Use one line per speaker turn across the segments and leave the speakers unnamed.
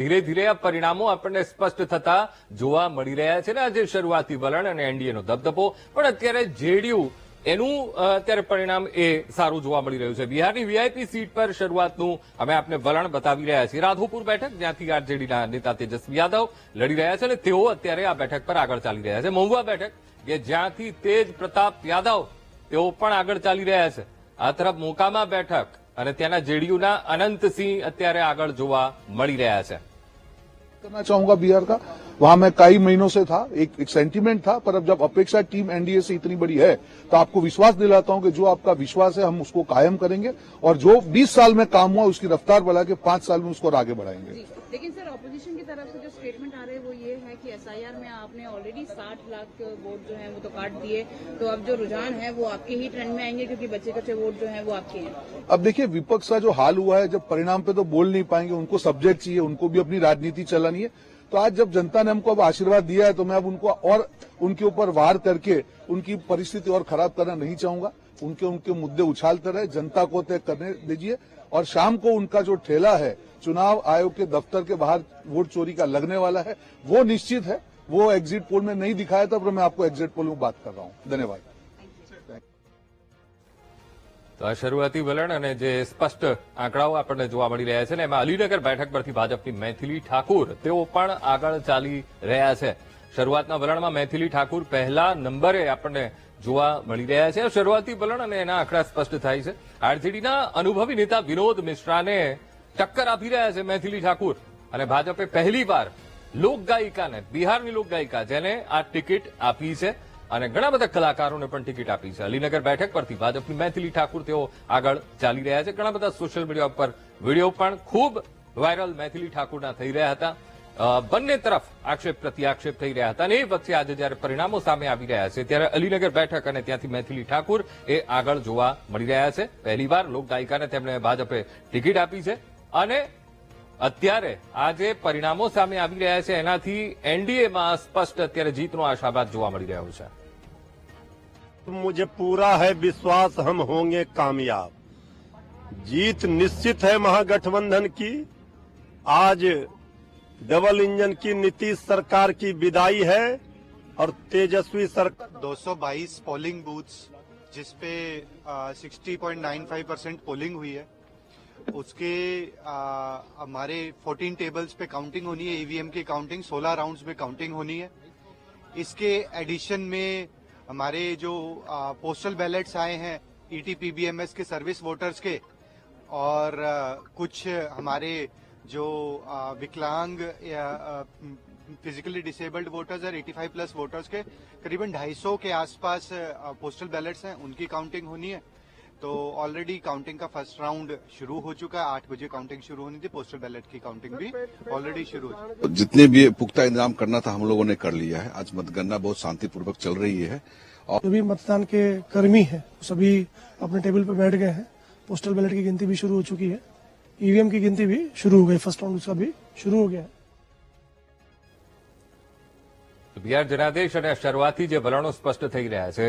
ધીરે ધીરે આ પરિણામો આપણને સ્પષ્ટ થતા જોવા મળી રહ્યા છે ને આજે શરૂઆતી વલણ અને એનડીએનો દબદબો પણ અત્યારે જેડીયુ એનું અત્યારે પરિણામ એ સારું જોવા મળી રહ્યું છે. બિહારની વીઆઈપી સીટ પર શરૂઆતનું અમે આપને વલણ બતાવી રહ્યા છીએ. રાધોપુર બેઠક જ્યાંથી આરજેડીના નેતા તેજસ્વી યાદવ લડી રહ્યા છે અને તેઓ અત્યારે આ બેઠક પર આગળ ચાલી રહ્યા છે. મહુવા બેઠક કે જ્યાંથી તેજ પ્રતાપ યાદવ તેઓ પણ આગળ ચાલી રહ્યા છે. આ તરફ મોકામા બેઠક અને ત્યાંના જેડીયુના અનંતસિંહ અત્યારે આગળ જોવા મળી રહ્યા છે.
करना चाहूंगा बिहार का, वहां मैं कई महीनों से था, एक सेंटीमेंट था, पर अब जब अपेक्षा टीम एनडीए से इतनी बड़ी है तो आपको विश्वास दिलाता हूं कि जो आपका विश्वास है हम उसको कायम करेंगे और जो 20 साल में काम हुआ उसकी रफ्तार बढ़ा के 5 साल में उसको और आगे बढ़ाएंगे.
लेकिन सर ऑपोजिशन की तरफ से जो स्टेटमेंट आ रहे हैं वो ये है कि एसआईआर में आपने ऑलरेडी 60 लाख वोट जो हैं वो तो काट दिए, तो अब जो रुझान है वो आपके ही ट्रेंड में आएंगे क्योंकि बचे कच्चे वोट जो हैं वो आपके हैं.
अब देखिए विपक्ष का जो हाल हुआ है, जब परिणाम पे तो बोल नहीं पाएंगे, उनको सब्जेक्ट चाहिए, उनको भी अपनी राजनीति चलानी है. तो आज जब जनता ने हमको अब आशीर्वाद दिया है तो मैं अब उनको और उनके ऊपर वार करके उनकी परिस्थिति और खराब करना नहीं चाहूंगा. उनके मुद्दे उछालते रहे, जनता को तय करने दीजिए और शाम को उनका जो ठेला है चुनाव आयोग के दफ्तर के बाहर वोट चोरी का लगने वाला है वो निश्चित है. वो एग्जिट पोल में नहीं दिखाया था, पर मैं आपको एग्जिट पोल में बात कर रहा हूं. धन्यवाद.
તો આ શરૂઆતી વલણ અને જે સ્પષ્ટ આંકડાઓ આપણને જોવા મળી રહ્યા છે ને એમાં અલીનગર બેઠક પરથી ભાજપની મૈથિલી ઠાકુર તેઓ પણ આગળ ચાલી રહ્યા છે. શરૂઆતના વલણમાં મૈથિલી ઠાકુર પહેલા નંબરે આપણને જોવા મળી રહ્યા છે. શરૂઆતી વલણ અને એના આંકડા સ્પષ્ટ થાય છે. આરજેડીના અનુભવી નેતા વિનોદ મિશ્રાને ટક્કર આપી રહ્યા છે મૈથિલી ઠાકુર અને ભાજપે પહેલીવાર લોકગાયિકાને, બિહારની લોકગાયિકા જેને આ ટિકિટ આપી છે અને ઘણા બધા કલાકારોને પણ ટિકિટ આપી છે. અલીનગર બેઠક પરથી ભાજપની મૈથિલી ઠાકુર તેઓ આગળ ચાલી રહ્યા છે. ઘણા બધા સોશિયલ મીડિયા પર વિડીયો પણ ખૂબ વાયરલ મૈથિલી ઠાકુરના થઈ રહ્યા હતા. બંને તરફ આક્ષેપ પ્રત્યાક્ષેપ થઈ રહ્યા હતા અને એ વચ્ચે આજે જયારે પરિણામો સામે આવી રહ્યા છે ત્યારે અલીનગર બેઠક અને ત્યાંથી મૈથિલી ઠાકુર એ આગળ જોવા મળી રહ્યા છે. પહેલીવાર લોકગાયિકાને તેમણે ભાજપે ટિકિટ આપી છે અને અત્યારે આ જે પરિણામો સામે આવી રહ્યા છે એનાથી એનડીએમાં સ્પષ્ટ અત્યારે જીતનો આશાવાદ જોવા મળી રહ્યો છે.
मुझे पूरा है विश्वास हम होंगे कामयाब. जीत निश्चित है महागठबंधन की. आज डबल इंजन की नीतीश सरकार की विदाई है और तेजस्वी सरकार
222 पोलिंग बूथ्स जिसपे 60.95% पोलिंग हुई है, उसके हमारे 14 टेबल्स पे काउंटिंग होनी है. ईवीएम की काउंटिंग 16 राउंड्स में काउंटिंग होनी है. इसके एडिशन में हमारे जो पोस्टल बैलेट्स आए हैं ईटीपीबीएमएस के सर्विस वोटर्स के और कुछ हमारे जो विकलांग या फिजिकली डिसेबल्ड वोटर्स और 85 प्लस वोटर्स के करीबन 250 के आसपास पोस्टल बैलेट्स हैं, उनकी काउंटिंग होनी है. तो ऑलरेडी काउंटिंग का फर्स्ट राउंड शुरू हो चुका है. 8 बजे काउंटिंग शुरू होनी थी. पोस्टल बैलेट की काउंटिंग भी ऑलरेडी शुरू हो चुकी है.
जितने भी पुख्ता इंतजाम करना था हम लोगों ने कर लिया है. आज मतगणना बहुत शांतिपूर्वक चल रही है और
जो भी मतदान के कर्मी हैं सभी अपने टेबल पर बैठ गए हैं. पोस्टल बैलेट की गिनती भी शुरू हो चुकी है. ईवीएम की गिनती भी शुरू हो गई. फर्स्ट राउंड उसका भी शुरू हो गया है.
બિહાર જનાદેશ અને શરૂઆતી જે વલણો સ્પષ્ટ થઈ રહ્યા છે.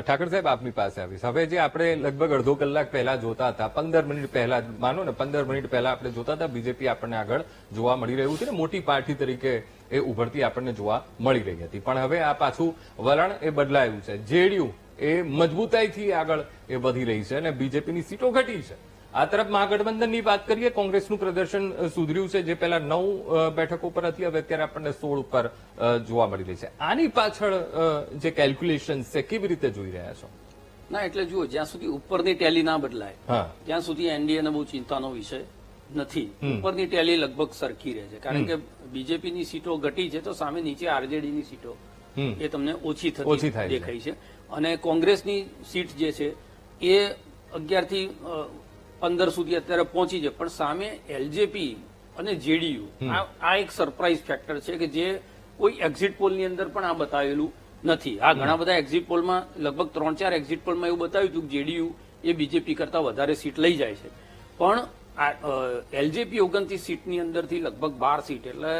ઠાકર સાહેબ આપની પાસે આવીશ. હવે જે આપણે લગભગ અડધો કલાક પહેલા જોતા હતા, 15 મિનિટ પહેલા માનો ને 15 મિનિટ પહેલા આપણે જોતા હતા બીજેપી આપણને આગળ જોવા મળી રહ્યું છે ને મોટી પાર્ટી તરીકે એ ઉભરતી આપણને જોવા મળી રહી હતી. પણ હવે આ પાછું વલણ એ બદલાયું છે. જેડીયુ એ મજબૂતાઈથી આગળ એ વધી રહી છે અને બીજેપીની સીટો ઘટી છે. આ તરફ મહાગઠબંધનની વાત કરીએ, કોંગ્રેસનું પ્રદર્શન સુધર્યું છે. જે પહેલા 9 બેઠકો પર હતી હવે અત્યારે આપણને 16 ઉપર જોવા મળી રહી છે. આની પાછળ જે કેલ્ક્યુલેશન છે કેવી રીતે જોઈ રહ્યા છો?
ના એટલે જુઓ, જ્યાં સુધી ઉપરની ટેલી ના બદલાય ત્યાં સુધી એનડીએને બહુ ચિંતાનો વિષય નથી. ઉપરની ટેલી લગભગ સરખી રહે છે કારણ કે બીજેપીની સીટો ઘટી છે તો સામે નીચે આરજેડીની સીટો એ તમને ઓછી થતી દેખાય છે અને કોંગ્રેસની સીટ જે છે એ 11 થી 15 સુધી અત્યારે પહોંચી છે. પણ સામે એલજેપી અને જેડીયુ આ એક સરપ્રાઇઝ ફેક્ટર છે કે જે કોઈ એક્ઝિટ પોલની અંદર પણ આ બતાવેલું નથી. આ ઘણા બધા એક્ઝિટ પોલમાં લગભગ 3-4 એક્ઝિટ પોલમાં એવું બતાવ્યું હતું કે જેડીયુ એ બીજેપી કરતા વધારે સીટ લઈ જાય છે. પણ એલજેપી 29 સીટની અંદરથી લગભગ 12 સીટ એટલે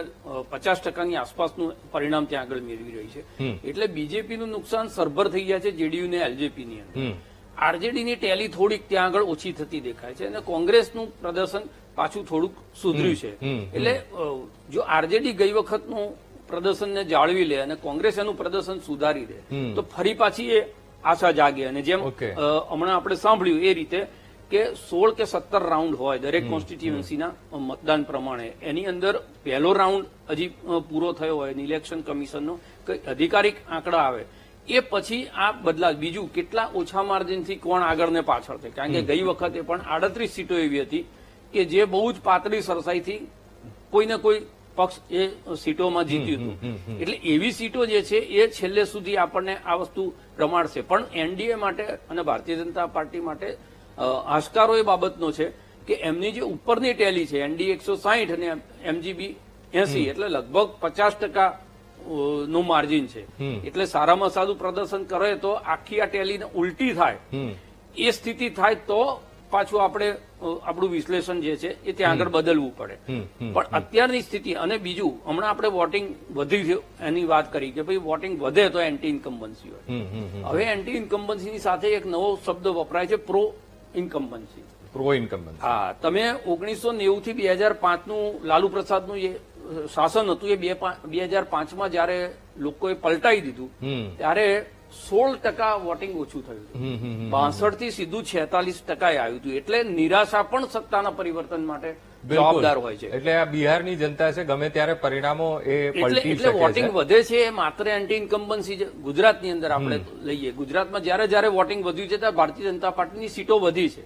50% આસપાસનું પરિણામ ત્યાં આગળ મેળવી રહી છે. એટલે બીજેપીનું નુકસાન સરભર થઈ ગયા છે જેડીયુ ને એલજેપીની અંદર. આરજેડીની ટેલી થોડીક ત્યાં આગળ ઓછી થતી દેખાય છે અને કોંગ્રેસનું પ્રદર્શન પાછું થોડુંક સુધર્યું છે. એટલે જો આરજેડી ગઈ વખતનું પ્રદર્શનને જાળવી લે અને કોંગ્રેસ એનું પ્રદર્શન સુધારી દે તો ફરી પાછી એ આશા જાગે. અને જેમ હમણાં આપણે સાંભળ્યું એ રીતે કે 16 કે 17 રાઉન્ડ હોય દરેક કોન્સ્ટિટ્યુઅન્સીના મતદાન પ્રમાણે, એની અંદર પહેલો રાઉન્ડ હજી પૂરો થયો હોય ઇલેક્શન કમિશનનો કે અધિકારિક આંકડા આવે એ પછી આ બદલાવ. બીજું કેટલા ઓછા માર્જિનથી કોણ આગળ ને પાછળ છે, કારણ કે ગઈ વખતે પણ 38 સીટો એવી હતી કે જે બહુ જ પાતળી સરસાઈથી કોઈને કોઈ પક્ષ એ સીટોમાં જીત્યું હતું. એટલે એવી સીટો જે છે એ છેલ્લે સુધી આપણને આ વસ્તુ રમાડશે. પણ એનડીએ માટે અને ભારતીય જનતા પાર્ટી માટે આશકારો એ બાબતનો છે કે એમની જે ઉપરની ટેલી છે એનડીએ 160 અને એમજીબી 80 એટલે લગભગ 50% નું માર્જિન છે. એટલે સારામાં સારું પ્રદર્શન કરે તો આખી આ ટેલી ઉલટી થાય એ સ્થિતિ થાય તો પાછું આપણે આપણું વિશ્લેષણ જે છે એ ત્યાં આગળ બદલવું પડે. પણ અત્યારની સ્થિતિ અને બીજું હમણાં આપણે વોટિંગ વધી એની વાત કરી કે ભાઈ વોટિંગ વધે તો એન્ટી ઇન્કમ્બન્સી હોય. હવે એન્ટી ઇન્કમ્બન્સીની સાથે એક નવો શબ્દ વપરાય છે પ્રો ઇન્કમ્બન્સી.
Pro incumbency.
હા, તમે 1990 થી 2005 નું લાલુ પ્રસાદનું જે શાસન હતું એ 2005માં જયારે લોકોએ પલટાઈ દીધું ત્યારે 16% વોટિંગ ઓછું થયું હતું. 62 થી સીધું 46% આવ્યું હતું. એટલે નિરાશા પણ સત્તાના પરિવર્તન માટે જવાબદાર હોય છે.
એટલે આ બિહારની જનતા છે ગમે ત્યારે પરિણામો એ પલટી શકે
એટલે
છે.
વોટિંગ વધે છે એ માત્ર એન્ટી ઇન્કમ્બન્સી ગુજરાતની અંદર આપણે લઈએ. ગુજરાતમાં જયારે વોટિંગ વધ્યું છે ત્યારે ભારતીય જનતા પાર્ટીની સીટો વધી છે.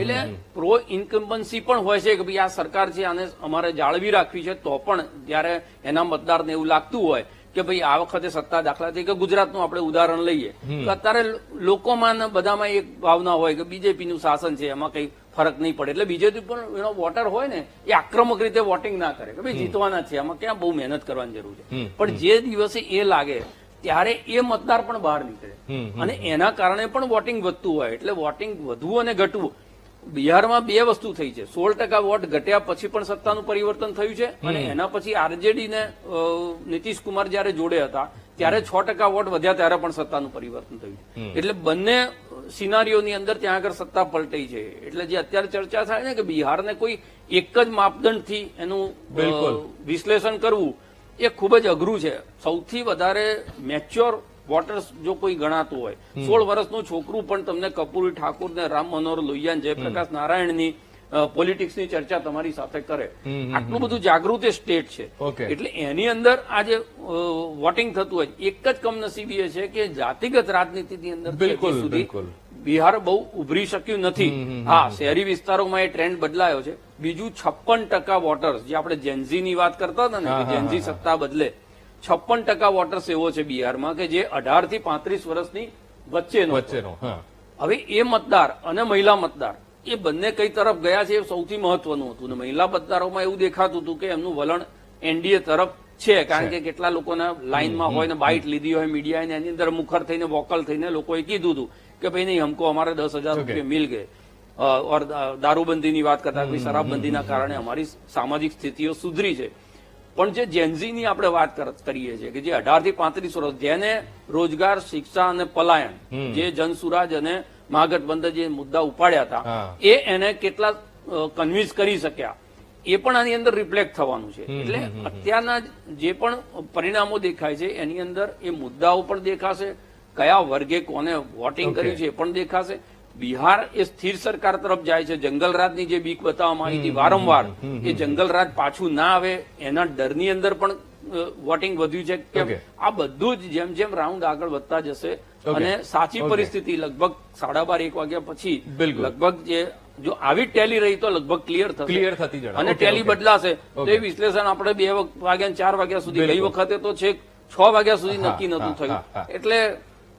એટલે પ્રો ઇન્કમ્બન્સી પણ હોય છે કે ભાઈ આ સરકાર છે આને અમારે જાળવી રાખવી છે, તો પણ જયારે એના મતદારને એવું લાગતું હોય કે ભાઈ આ વખતે સત્તા દાખલા તરીકે ગુજરાતનું આપણે ઉદાહરણ લઈએ તો અત્યારે લોકોમાં બધામાં એક ભાવના હોય કે બીજેપીનું શાસન છે એમાં કઈ ફરક નહીં પડે. એટલે બીજેપી પણ એનો વોટર હોય ને એ આક્રમક રીતે વોટિંગ ના કરે કે ભાઈ જીતવાના છે, આમાં ક્યાં બહુ મહેનત કરવાની જરૂર છે. પણ જે દિવસે એ લાગે ત્યારે એ મતદાર પણ બહાર નીકળે અને એના કારણે પણ વોટિંગ વધતું હોય. એટલે વોટિંગ વધવું અને ઘટવું બિહારમાં બે વસ્તુ થઈ છે. 16% વોટ ઘટ્યા પછી પણ સત્તાનું પરિવર્તન થયું છે અને એના પછી આરજેડી ને નીતિશ કુમાર જયારે જોડે હતા ત્યારે 6% વોટ વધ્યા ત્યારે પણ સત્તાનું પરિવર્તન થયું છે. એટલે બંને સિનારીઓની અંદર ત્યાં આગળ સત્તા પલટાઈ છે. એટલે જે અત્યારે ચર્ચા થાય ને કે બિહારને કોઈ એક જ માપદંડથી એનું વિશ્લેષણ કરવું એ ખૂબ જ અઘરું છે. સૌથી વધારે મેચ્યોર વોટર્સ જો કોઈ ગણાતું હોય 16 વર્ષનું છોકરું પણ તમને કપૂરી ઠાકુર ને રામ મનોહર લોહિયા જયપ્રકાશ નારાયણની પોલિટિક્સની ચર્ચા તમારી સાથે કરે. આટલું બધું જાગૃત સ્ટેટ છે. એટલે એની અંદર આ જે વોટિંગ થતું હોય એક જ કમનસીબી એ છે કે જાતિગત રાજનીતિની અંદર સુધી બિહાર બહુ ઉભરી શક્યું નથી. હા, શહેરી વિસ્તારોમાં એ ટ્રેન્ડ બદલાયો છે. બીજું 56% વોટર્સ જે આપણે જેનઝીની વાત કરતા હતા ને કે જેનઝી સત્તા બદલે 56% વોટર્સ એવો છે બિહારમાં કે જે 18 થી 35 વર્ષની વચ્ચેનો. હવે એ મતદાર અને મહિલા મતદાર એ બંને કઈ તરફ ગયા છે એ સૌથી મહત્વનું હતું. ને મહિલા મતદારોમાં એવું દેખાતું હતું કે એમનું વલણ એનડીએ તરફ છે, કારણ કે કેટલા લોકોના લાઈનમાં હોય ને બાઇટ લીધી હોય મીડિયાએ એની અંદર મુખર થઈને વોકલ થઈને લોકોએ કીધું હતું કે ભાઈ નહીં હમકો અમારે 10,000 રૂપિયા મિલ ગયે. ઓર દારૂબંધીની વાત કરતા કે શરાબબંધીના કારણે અમારી સામાજિક સ્થિતિઓ સુધરી છે. પણ જે જેનઝીની આપણે વાત કરીએ છીએ કે જે 18 થી 35 વર્ષ જેને રોજગાર, શિક્ષા અને પલાયન જે જનસુરાજ અને મહાગઠબંધન જે મુદ્દા ઉપાડ્યા હતા એ એને કેટલા કન્વિન્સ કરી શક્યા એ પણ આની અંદર રિફ્લેક્ટ થવાનું છે. એટલે અત્યારના જે પણ પરિણામો દેખાય છે એની અંદર એ મુદ્દાઓ પણ દેખાશે, કયા વર્ગે કોને વોટિંગ કર્યું છે એ પણ દેખાશે. બિહાર એ સ્થિર સરકાર તરફ જાય છે. જંગલરાજની જે બીક બતાવવામાં આવી હતી વારંવાર એ જંગલરાજ પાછું ના આવે એના ડરની અંદર પણ વોટિંગ વધ્યું છે. કે આ બધું જ જેમ જેમ રાઉન્ડ આગળ વધતા જશે અને સાચી પરિસ્થિતિ લગભગ 12:30-1 વાગ્યા પછી લગભગ જે જો આવી ટેલી રહી તો લગભગ ક્લિયર થશે અને ટેલી બદલાશે તો એ વિશ્લેષણ આપણે 2 વાગ્યા 4 વાગ્યા સુધી ગઈ વખતે તો છેક 6 વાગ્યા સુધી નક્કી નતું થયું. એટલે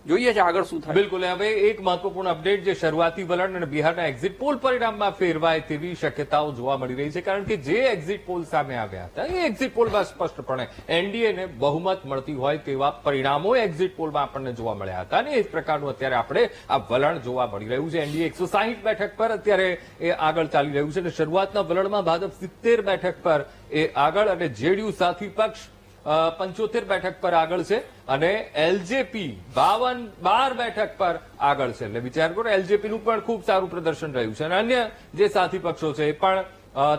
જોઈએ છે આગળ શું થાય.
બિલકુલ. હવે એક મહત્વપૂર્ણ અપડેટ જે શરૂઆતી વલણ અને બિહારના એક્ઝિટ પોલ પરિણામમાં ફેરવાય તેવી શક્યતાઓ જોવા મળી રહી છે, કારણ કે જે એક્ઝિટ પોલ સામે આવ્યા હતા એ એક્ઝિટ પોલમાં સ્પષ્ટપણે એનડીએને બહુમત મળતી હોય તેવા પરિણામો એક્ઝિટ પોલમાં આપણને જોવા મળ્યા હતા અને એ જ પ્રકારનું અત્યારે આપણે આ વલણ જોવા મળી રહ્યું છે. એનડીએ 160 બેઠક પર અત્યારે એ આગળ ચાલી રહ્યું છે અને શરૂઆતના વલણમાં ભાજપ 70 બેઠક પર એ આગળ અને જેડીયુ સાથી પક્ષ 75 બેઠક પર આગળ છે અને એલજેપી 12 બેઠક પર આગળ છે. એટલે વિચાર કરો, એલજેપી નું પણ ખૂબ સારું પ્રદર્શન રહ્યું છે અને અન્ય જે સાથી પક્ષો છે એ પણ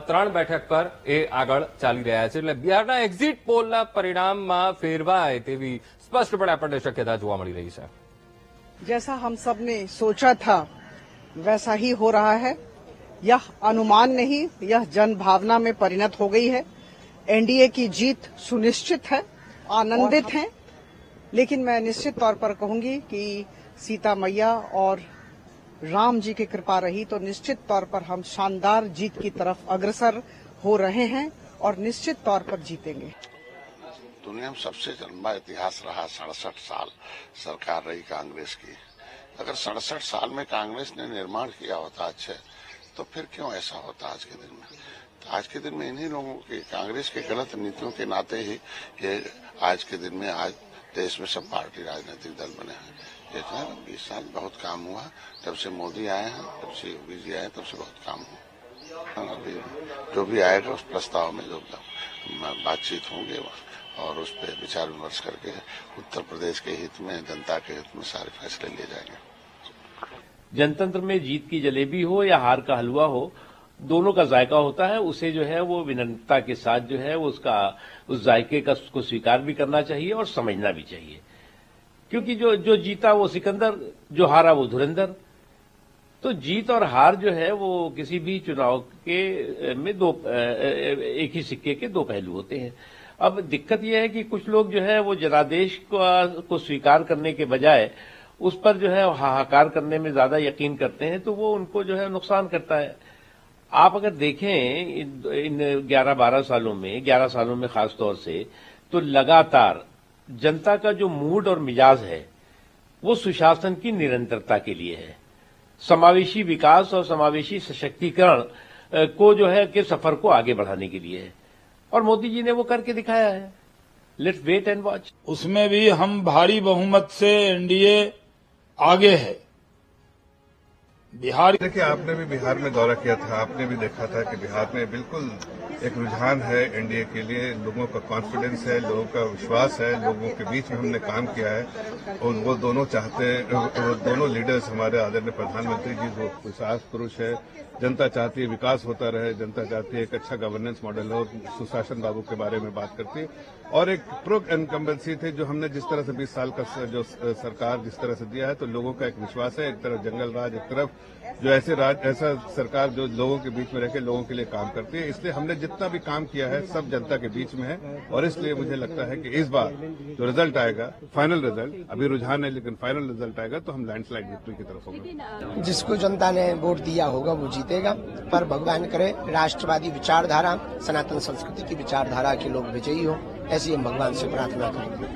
3 બેઠક પર એ આગળ ચાલી રહ્યા છે. એટલે બિહારના એક્ઝિટ પોલના પરિણામમાં ફેરવાય તેવી સ્પષ્ટપણે આપણને શક્યતા જોવા મળી રહી છે.
जैसा हम सब ने सोचा था वैसा ही हो रहा है. यह अनुमान नहीं, यह जन भावना में परिणत हो गई है. एनडीए की जीत सुनिश्चित है, आनंदित हैं, लेकिन मैं निश्चित तौर पर कहूंगी कि सीता मैया और राम जी की कृपा रही तो निश्चित तौर पर हम शानदार जीत की तरफ अग्रसर हो रहे हैं और निश्चित तौर पर जीतेंगे.
दुनिया में सबसे लंबा इतिहास रहा 67 साल सरकार रही कांग्रेस की. अगर 67 साल में कांग्रेस ने निर्माण किया होता अच्छे, तो फिर क्यों ऐसा होता आज के दिन में? तो आज के दिन में इन्हीं लोगों की कांग्रेस के गलत नीतियों के नाते ही ये आज के दिन में आज देश में सब पार्टी राजनीतिक दल बने हैं. ये 20 साल बहुत काम हुआ. जब से मोदी आए हैं, तब से योगी जी आए, तब से बहुत काम हुआ. अभी जो भी आएगा उस प्रस्ताव में जो बातचीत होंगे और उस पर विचार विमर्श करके उत्तर प्रदेश के हित में, जनता के हित में सारे फैसले लिए जाएंगे.
जनतंत्र में जीत की जलेबी हो या हार का हलवा हो, दोनों का जायका होता है. उसे जो है वो विनम्रता के साथ जो है वो उस जायके का को स्वीकार भी करना चाहिए और समझना भी चाहिए. क्योंकि जो जीता वो सिकंदर, जो हारा वो धुरंधर. तो जीत और हार जो है वो किसी भी चुनाव के में एक ही सिक्के के दो पहलू होते हैं. अब दिक्कत यह है कि कुछ लोग जो है वो जनादेश को स्वीकार करने के बजाय उस पर जो है हाहाकार करने में ज्यादा यकीन करते हैं, तो वो उनको जो है नुकसान करता है. आप अगर देखें इन 11-12 सालों में, 11 सालों में खास तौर से, तो लगातार जनता का जो मूड और मिजाज है वो सुशासन की निरंतरता के लिए है, समावेशी विकास और समावेशी सशक्तिकरण को जो है के सफर को आगे बढ़ाने के लिए है. और मोदी जी ने वो करके दिखाया है. Let's wait and watch.
उसमें भी हम भारी बहुमत से एनडीए आगे है. बिहार,
देखिए, आपने भी बिहार में दौरा किया था, आपने भी देखा था कि बिहार में बिल्कुल एक रुझान है एनडीए के लिए. लोगों का कॉन्फिडेंस है, लोगों का विश्वास है, लोगों के बीच में हमने काम किया है और वो दोनों चाहते हैं, वो दोनों लीडर्स हमारे आदरणीय प्रधानमंत्री जी वो विश्वास पुरुष है. जनता चाहती है विकास होता रहे, जनता चाहती है एक अच्छा गवर्नेंस मॉडल हो. सुशासन बाबू के बारे में बात करती है और एक प्रो इनकम्बेंसी थी जो हमने जिस तरह से 20 साल का जो सरकार जिस तरह से दिया है, तो लोगों का एक विश्वास है. एक तरफ जंगल राज, एक तरफ जो ऐसा सरकार जो लोगों के बीच में रहकर लोगों के लिए काम करती है. इसलिए हमने जितना भी काम किया है सब जनता के बीच में है और इसलिए मुझे लगता है कि इस बार जो रिजल्ट आएगा, फाइनल रिजल्ट, अभी रुझान है लेकिन फाइनल रिजल्ट आएगा तो हम लैंडस्लाइड विक्ट्री की तरफ होंगे.
जिसको जनता ने वोट दिया होगा वो जीतेगा, पर भगवान करे राष्ट्रवादी विचारधारा, सनातन संस्कृति की विचारधारा के लोग विजयी हो, ऐसी हम भगवान से प्रार्थना करेंगे.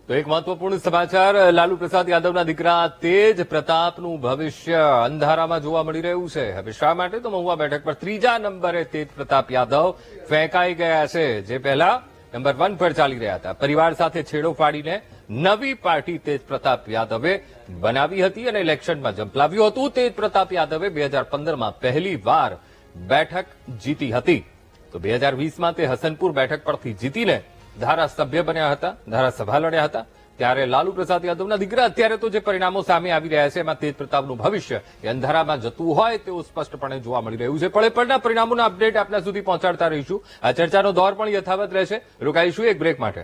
તો એક મહત્વપૂર્ણ સમાચાર, લાલુ પ્રસાદ યાદવના દીકરા તેજ પ્રતાપનું ભવિષ્ય અંધારામાં જોવા મળી રહ્યું છે. હવે શા માટે? તો મહુવા બેઠક પર 3જા નંબરે તેજ પ્રતાપ યાદવ ફેંકાઈ ગયા છે, જે પહેલા નંબર 1 પર ચાલી રહ્યા હતા. પરિવાર સાથે છેડો ફાડીને નવી પાર્ટી તેજ પ્રતાપ યાદવે બનાવી હતી અને ઇલેક્શનમાં ઝંપલાવ્યું હતું. તેજ પ્રતાપ યાદવે 2015માં પહેલી વાર બેઠક જીતી હતી. તો 2020માં તે હસનપુર બેઠક પરથી જીતીને ધારાસભ્ય બન્યા હતા, ધારાસભા લડ્યા હતા. ત્યારે લાલુ પ્રસાદ યાદવના દીકરા અત્યારે તો જે પરિણામો સામે આવી રહ્યા છે એમાં તેજ પ્રતાપનું ભવિષ્ય એ અંધારામાં જતું હોય તેવું સ્પષ્ટપણે જોવા મળી રહ્યું છે. પળે પળના પરિણામોના અપડેટ આપના સુધી પહોંચાડતા રહીશું. આ ચર્ચાનો દોર પણ યથાવત રહેશે. રોકાઈશું એક બ્રેક માટે.